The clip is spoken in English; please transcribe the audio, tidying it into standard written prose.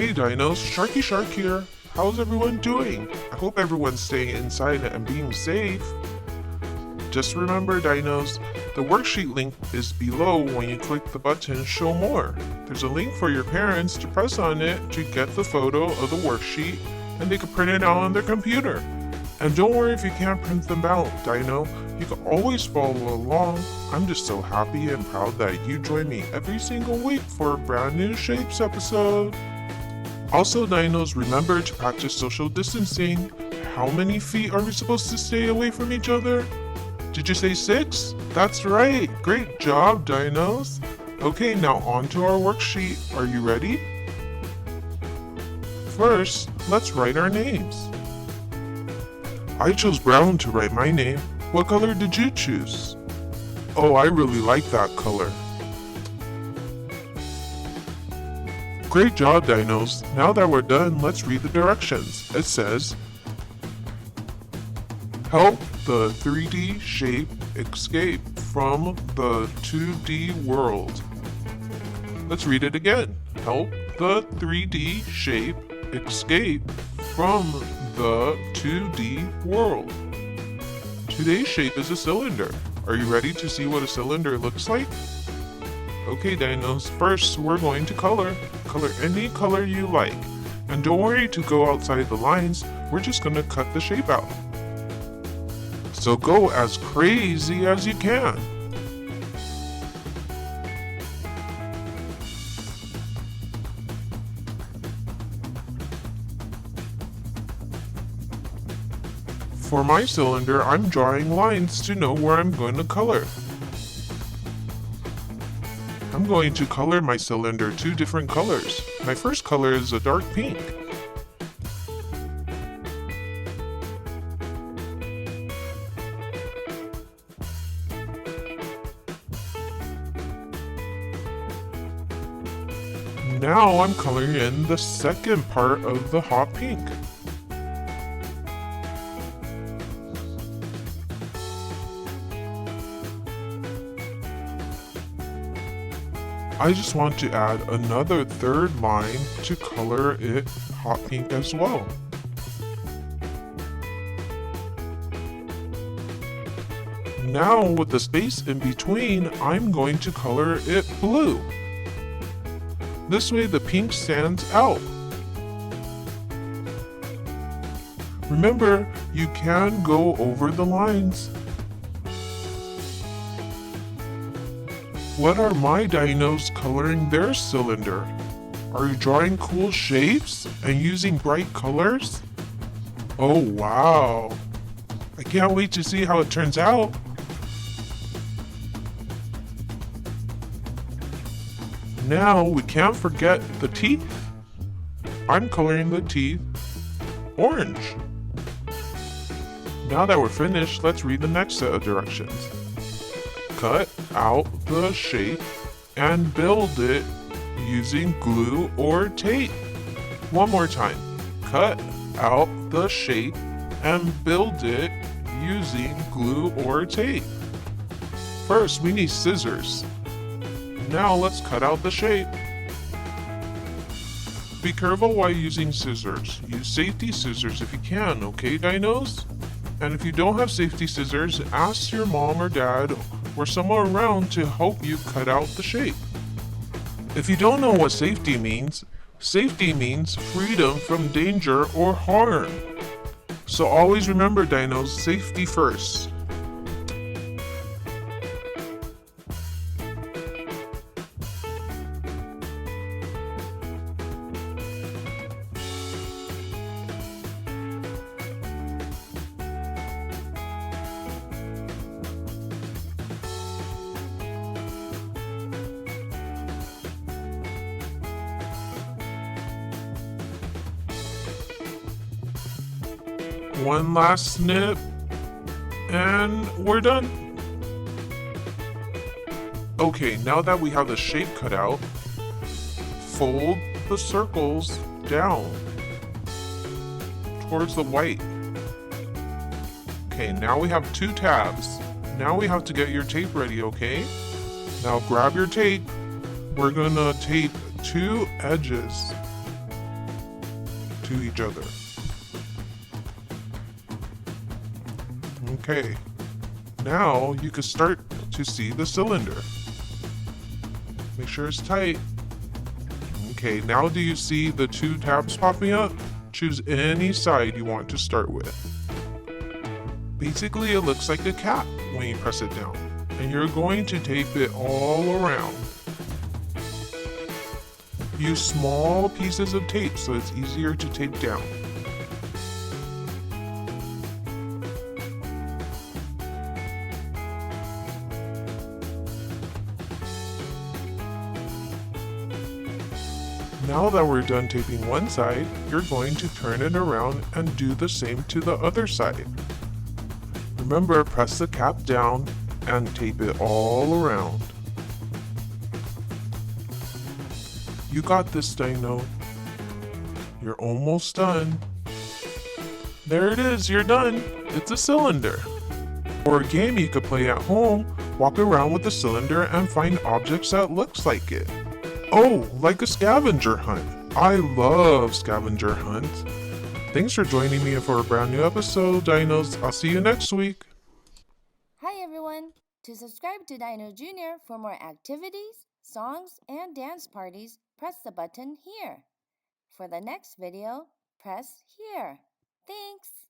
Hey Dinos, Sharky Shark here. How's everyone doing? I hope everyone's staying inside and being safe. Just remember Dinos, the worksheet link is below when you click the button Show More. There's a link for your parents to press on it to get the photo of the worksheet and they can print it out on their computer. And don't worry if you can't print them out, Dino. You can always follow along. I'm just so happy and proud that you join me every single week for a brand new Shapes episode. Also, Dinos, remember to practice social distancing. How many feet are we supposed to stay away from each other? Did you say 6? That's right. Great job, Dinos. Okay, now on to our worksheet. Are you ready? First, let's write our names. I chose brown to write my name. What color did you choose? Oh, I really like that color. Great job, Dinos. Now that we're done, let's read the directions. It says, help the 3D shape escape from the 2D world. Let's read it again. Help the 3D shape escape from the 2D world. Today's shape is a cylinder. Are you ready to see what a cylinder looks like? Okay, Dinos, first we're going to color. Color any color you like. And don't worry to go outside the lines, we're just going to cut the shape out. So go as crazy as you can. For my cylinder, I'm drawing lines to know where I'm going to color. I'm going to color my cylinder 2 different colors. My first color is a dark pink. Now I'm coloring in the second part of the hot pink. I just want to add another third line to color it hot pink as well. Now with the space in between, I'm going to color it blue. This way the pink stands out. Remember, you can go over the lines. What are my Dinos coloring their cylinder? Are you drawing cool shapes and using bright colors? Oh wow! I can't wait to see how it turns out. Now we can't forget the teeth. I'm coloring the teeth orange. Now that we're finished, let's read the next set of directions. Cut out the shape and build it using glue or tape. One more time. Cut out the shape and build it using glue or tape. First, we need scissors. Now let's cut out the shape. Be careful while using scissors. Use safety scissors if you can, okay, Dinos? And if you don't have safety scissors, ask your mom or dad or someone around to help you cut out the shape. If you don't know what safety means freedom from danger or harm. So always remember, Dinos, safety first. One last snip, and we're done. Okay, now that we have the shape cut out, fold the circles down towards the white. Okay, now we have 2 tabs. Now we have to get your tape ready, okay? Now grab your tape. We're gonna tape 2 edges. to each other. Okay, now you can start to see the cylinder. Make sure it's tight. Okay, now do you see the two tabs popping up? Choose any side you want to start with. Basically, it looks like a cap when you press it down, and you're going to tape it all around. Use small pieces of tape so it's easier to tape down. Now that we're done taping one side, you're going to turn it around and do the same to the other side. Remember, press the cap down and tape it all around. You got this, Dino. You're almost done. There it is, you're done. It's a cylinder. Or a game you could play at home, walk around with the cylinder and find objects that looks like it. Oh, like a scavenger hunt. I love scavenger hunts. Thanks for joining me for a brand new episode, Dinos. I'll see you next week. Hi everyone! To subscribe to Dino Jr. for more activities, songs, and dance parties, press the button here. For the next video, press here. Thanks!